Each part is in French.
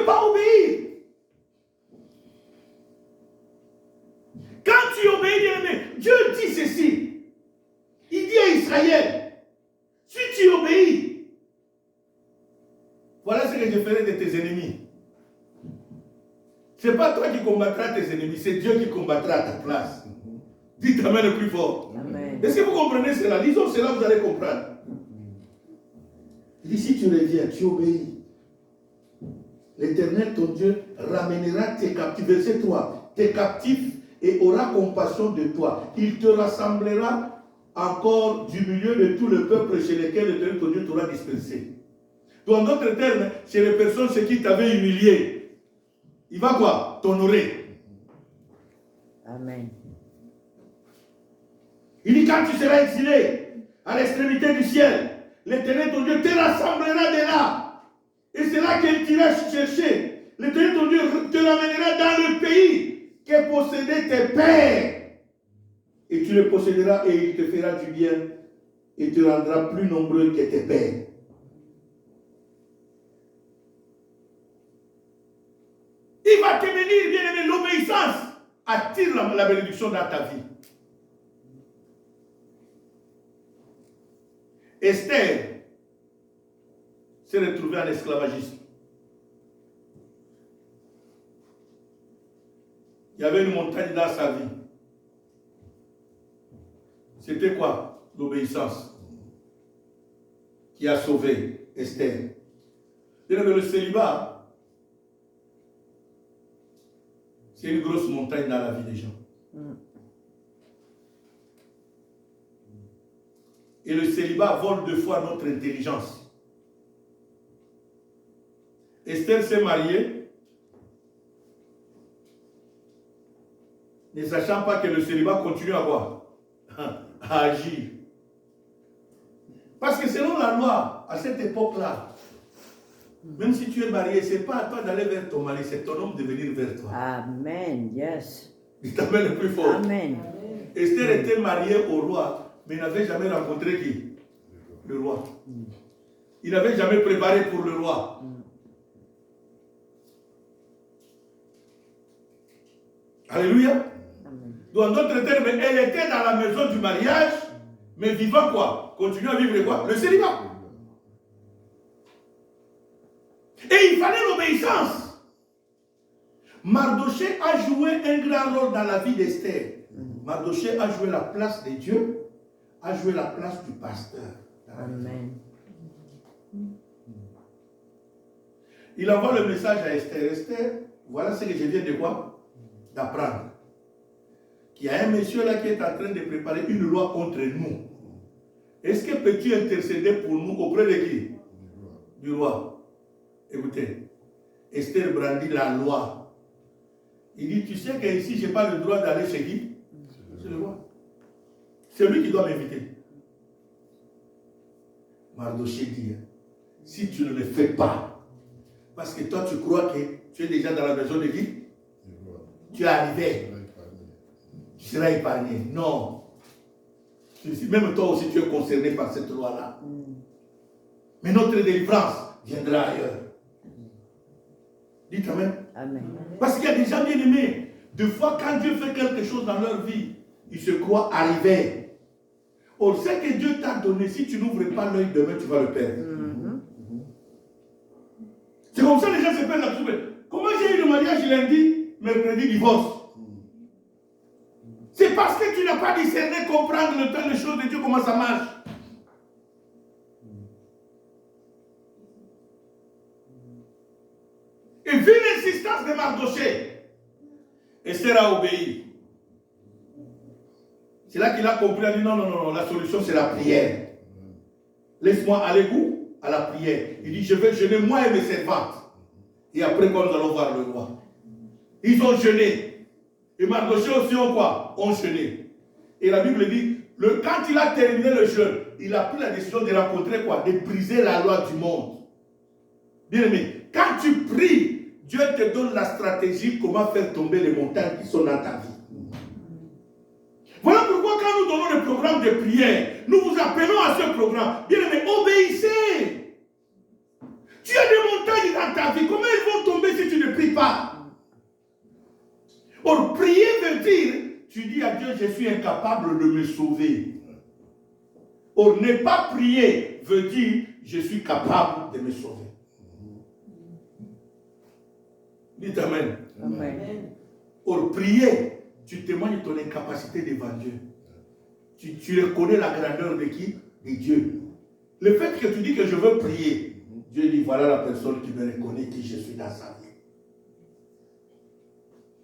veux pas obéir. Quand tu obéis, bien-aimé, Dieu dit ceci. Il dit à Israël, si tu obéis, voilà ce que je ferai de tes ennemis. Ce n'est pas toi qui combattras tes ennemis, c'est Dieu qui combattra à ta place. Dites Amen le plus fort. Amen. Est-ce que vous comprenez cela? Lisons cela, vous allez comprendre. Il dit, si tu reviens, tu obéis. L'Éternel, ton Dieu, ramènera tes captifs. Verset 3. Tes captifs et aura compassion de toi. Il te rassemblera encore du milieu de tout le peuple chez lesquels l'Éternel, ton Dieu, t'aura dispersé. Donc, en d'autres termes, c'est les personnes chez qui t'avaient humilié. Il va quoi? T'honorer. Amen. Il dit, quand tu seras exilé à l'extrémité du ciel, l'Éternel, ton Dieu, te rassemblera de là. Et c'est là qu'il t'ira chercher. L'Éternel, ton Dieu, te ramènera dans le pays que possédaient tes pères. Et tu le posséderas et il te fera du bien et te rendra plus nombreux que tes pères. Il va te bénir, bien-aimé. L'obéissance attire la bénédiction dans ta vie. Esther s'est retrouvée en esclavagisme. Il y avait une montagne dans sa vie. C'était quoi? L'obéissance qui a sauvé Esther. Le célibat, c'est une grosse montagne dans la vie des gens. Et le célibat vole 2 fois notre intelligence. Esther s'est mariée, ne sachant pas que le célibat continue à quoi? À agir. Parce que selon la loi, à cette époque-là, même si tu es marié, ce n'est pas à toi d'aller vers ton mari, c'est ton homme de venir vers toi. Amen, yes. Il t'amène le plus fort. Amen. Esther était mariée au roi, mais n'avait jamais rencontré qui? Le roi. Il n'avait jamais préparé pour le roi. Alléluia. Donc, en d'autres termes, elle était dans la maison du mariage, mais vivant quoi? Continue à vivre quoi? Le célibat. Et il fallait l'obéissance. Mardoché a joué un grand rôle dans la vie d'Esther. Mardoché a joué la place de Dieu, a joué la place du pasteur. Amen. Il envoie le message à Esther. Esther, voilà ce que je viens de quoi? D'apprendre. Qu'il y a un monsieur là qui est en train de préparer une loi contre nous. Est-ce que peux-tu intercéder pour nous auprès de qui? Du roi. Écoutez, Esther brandit la loi. Il dit, tu sais qu'ici, je n'ai pas le droit d'aller chez qui? C'est le roi. C'est lui qui doit m'inviter. Mardoché dit, si tu ne le fais pas, parce que toi tu crois que tu es déjà dans la maison de qui? Tu es arrivé. Tu seras épargné. Non. Même toi aussi tu es concerné par cette loi-là. Mais notre délivrance viendra ailleurs. Dites Amen. Amen. Parce qu'il y a des gens bien aimés. Des fois, quand Dieu fait quelque chose dans leur vie, ils se croient arrivés. Or, ce que Dieu t'a donné, si tu n'ouvres pas l'œil demain, tu vas le perdre. C'est comme ça que les gens se perdent là-dessus. Comment j'ai eu le mariage lundi, mercredi, divorce? C'est parce que tu n'as pas discerné, comprendre le temps des choses de Dieu, comment ça marche. Et vu l'insistance de Mardoché, Esther a obéi. C'est là qu'il a compris, il a dit non, la solution c'est la prière. Laisse-moi aller où? À la prière. Il dit, je vais jeûner moi et mes servantes. Et après quoi, nous allons voir le roi. Ils ont jeûné. Et Mardoché aussi ont quoi? Ont jeûné. Et la Bible dit, quand il a terminé le jeûne, il a pris la décision de rencontrer quoi? De briser la loi du monde. Bien aimé, quand tu pries, Dieu te donne la stratégie comment faire tomber les montagnes qui sont dans ta vie. Voilà pourquoi quand nous donnons le programme de prière, nous vous appelons à ce programme. Bien aimé, obéissez. Tu as des montagnes dans ta vie. Comment elles vont tomber si pas. Or, prier veut dire, tu dis à Dieu, je suis incapable de me sauver. Or, ne pas prier veut dire, je suis capable de me sauver. Dites Amen. Amen. Or, prier, tu témoignes de ton incapacité devant Dieu. Tu reconnais la grandeur de qui? De Dieu. Le fait que tu dis que je veux prier, Dieu dit, voilà la personne qui me reconnaît qui je suis dans sa vie.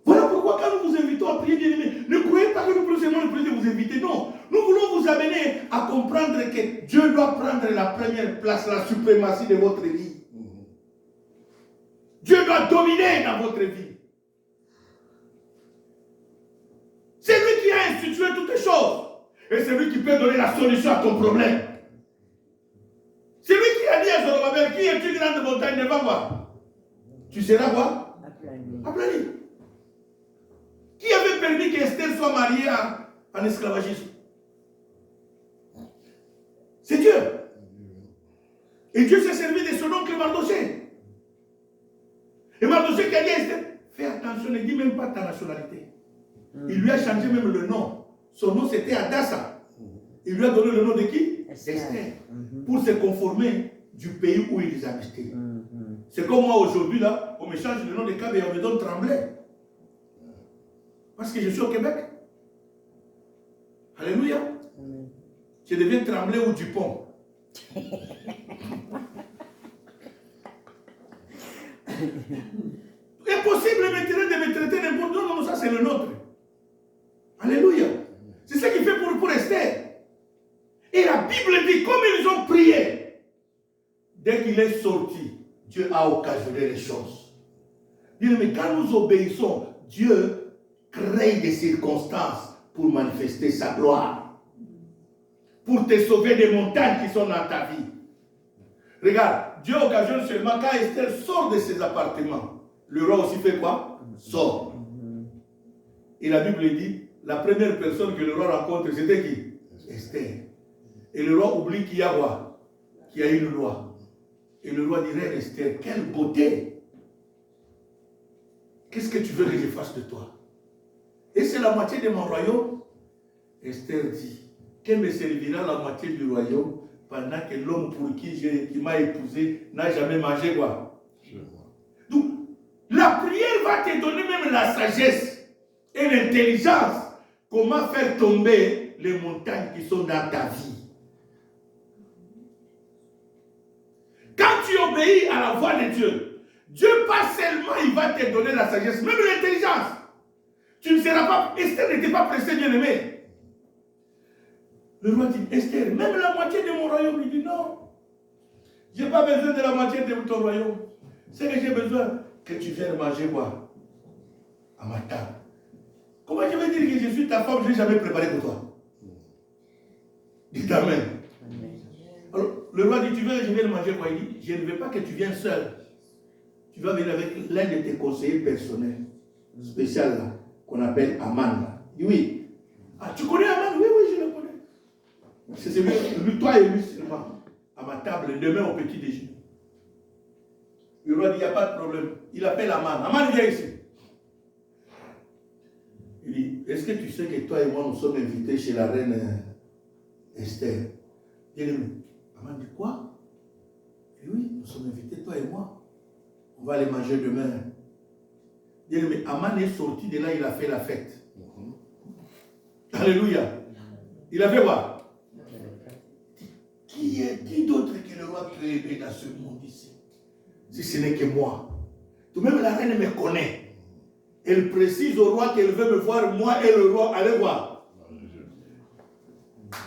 Voilà pourquoi quand nous vous invitons à prier, ne croyez pas que nous voulons seulement vous inviter. Non, nous voulons vous amener à comprendre que Dieu doit prendre la première place, la suprématie de votre vie. Dieu doit dominer dans votre vie. C'est lui qui a institué toutes les choses. Et c'est lui qui peut donner la solution à ton problème. C'est lui qui a dit à Zorobabel, qui est une grande montagne devant moi? Tu seras quoi? Aplani. Qui avait permis qu'Esther soit mariée en esclavagisme? C'est Dieu. Et Dieu s'est servi de son oncle Mardoché. Et Mardoché qui a dit à Esther, fais attention, ne dis même pas ta nationalité. Il lui a changé même le nom. Son nom c'était Adassa. Il lui a donné le nom de qui? Esther. Pour se conformer du pays où ils habitaient. C'est comme moi aujourd'hui, là, on me change le nom de Cab et on me donne Tremblay. Parce que je suis au Québec. Alléluia. Je deviens Tremblay ou Dupont. Impossible maintenant de me traiter n'importe quoi. Non, ça c'est le nôtre. Alléluia. C'est ce qu'il fait pour Esther. Et la Bible dit, comme ils ont prié, dès qu'il est sorti, Dieu a occasionné les choses. Mais quand nous obéissons, Dieu crée des circonstances pour manifester sa gloire. Pour te sauver des montagnes qui sont dans ta vie. Regarde, Dieu occasionne seulement quand Esther sort de ses appartements. Le roi aussi fait quoi? Sort. Et la Bible dit, la première personne que le roi rencontre, c'était qui? Esther. Et le roi oublie qu'il y a quoi? Qu'il y a une loi. Et le roi dirait, Esther, quelle beauté! Qu'est-ce que tu veux que je fasse de toi? Et c'est la moitié de mon royaume? Esther dit, qu'elle me servira la moitié du royaume pendant que l'homme pour qui m'a épousé n'a jamais mangé quoi? Donc, la prière va te donner même la sagesse et l'intelligence. Comment faire tomber les montagnes qui sont dans ta vie? Quand tu obéis à la voix de Dieu, Dieu pas seulement il va te donner la sagesse, même l'intelligence. Tu ne seras pas, Esther n'était pas pressée, bien aimé. Le roi dit, Esther, même la moitié de mon royaume, il dit non. Je n'ai pas besoin de la moitié de ton royaume. C'est que j'ai besoin que tu viennes manger quoi? À ma table. Comment je vais dire que je suis ta femme, je n'ai jamais préparé pour toi? Dites Amen. Alors, le roi dit, tu veux que je vienne manger quoi? Il dit, je ne veux pas que tu viennes seul. Tu vas venir avec l'un de tes conseillers personnels, spécial là, qu'on appelle Aman. Il dit, oui. Ah, tu connais Aman? Oui, oui, je le connais. C'est lui, toi et lui seulement, à ma table, demain au petit déjeuner. Le roi dit, il n'y a pas de problème. Il appelle Aman. Aman, viens ici. Il dit, est-ce que tu sais que toi et moi, nous sommes invités chez la reine Esther? Il dit, Aman dit, quoi? Il dit, oui, nous sommes invités, toi et moi. On va aller manger demain. Il dit, mais Aman est sorti de là, il a fait la fête. Alléluia. Il a fait quoi? Qui d'autre que le roi créé dans ce monde ici? Si ce n'est que moi. Tout de même la reine me connaît. Elle précise au roi qu'elle veut me voir, moi et le roi, allez voir.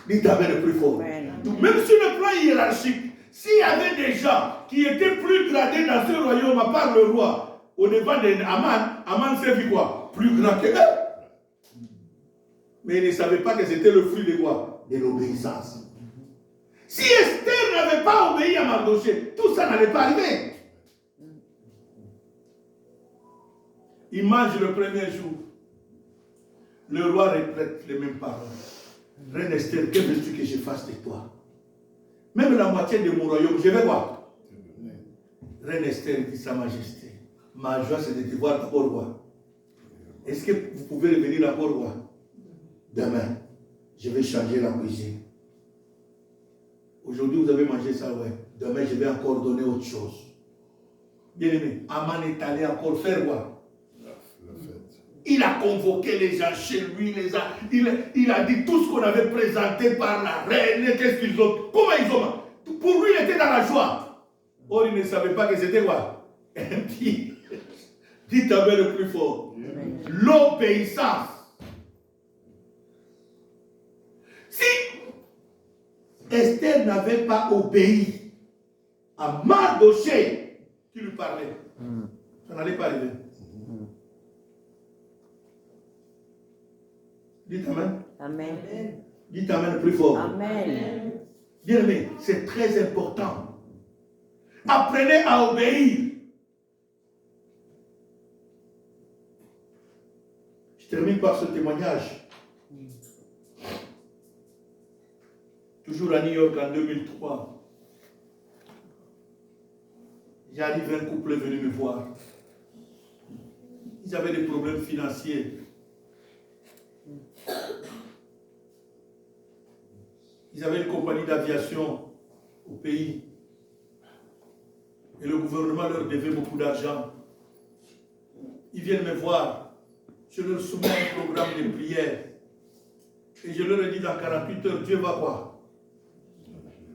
Dites Amen le plus fort. Donc, même sur le plan hiérarchique, s'il y avait des gens qui étaient plus gradés dans ce royaume, à part le roi, au devant d'Aman, Aman s'est vu quoi? Plus grand que eux. Mais il ne savait pas que c'était le fruit de quoi? De l'obéissance. Si Esther n'avait pas obéi à Mardoché, tout ça n'allait pas arriver. Il mange le premier jour. Le roi répète les mêmes paroles. Reine Esther, que veux-tu que je fasse de toi? Même la moitié de mon royaume, je vais voir. Reine Esther dit, Sa Majesté, Ma joie, c'est de te voir d'abord, roi. Est-ce que vous pouvez revenir d'abord, roi? Demain, je vais changer la cuisine. Aujourd'hui, vous avez mangé ça, ouais. Demain, je vais encore donner autre chose. Bien aimé, Aman est allé encore faire quoi? Il a convoqué les gens chez lui, il a dit tout ce qu'on avait présenté par la reine, qu'est-ce qu'ils ont. Comment ils ont. Pour lui, il était dans la joie. Or, il ne savait pas que c'était quoi? Un pied. Dites Amen le plus fort. L'obéissance. Si Esther n'avait pas obéi à Mardochée qui lui parlait, ça n'allait pas arriver. Dites Amen. Amen. Dites Amen le plus fort. Amen. Bien aimé, c'est très important. Apprenez à obéir. Je termine par ce témoignage. Toujours à New York en 2003. J'arrive, un couple est venu me voir. Ils avaient des problèmes financiers. Ils avaient une compagnie d'aviation au pays. Et le gouvernement leur devait beaucoup d'argent. Ils viennent me voir. Je leur soumets un programme de prière. Et je leur ai dit dans 48 heures, Dieu va quoi?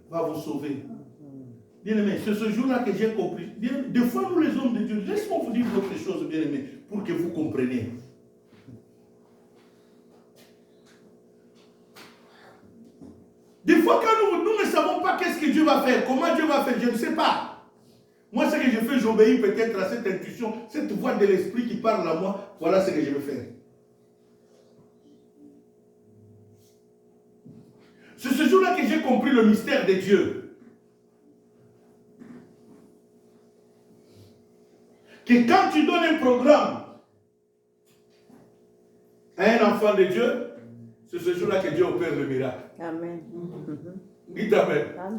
Va vous sauver. Bien aimé, c'est ce jour-là que j'ai compris. Des fois, nous les hommes de Dieu, laissez-moi vous dire d'autres choses, bien aimé, pour que vous compreniez. Des fois, quand nous ne savons pas qu'est-ce que Dieu va faire, comment Dieu va faire, je ne sais pas. Moi, ce que je fais, j'obéis peut-être à cette intuition, cette voix de l'esprit qui parle à moi. Voilà ce que je vais faire. C'est ce jour-là que j'ai compris le mystère de Dieu. Que quand tu donnes un programme à un enfant de Dieu, c'est ce jour-là que Dieu opère le miracle. Amen. Dites Amen. Amen.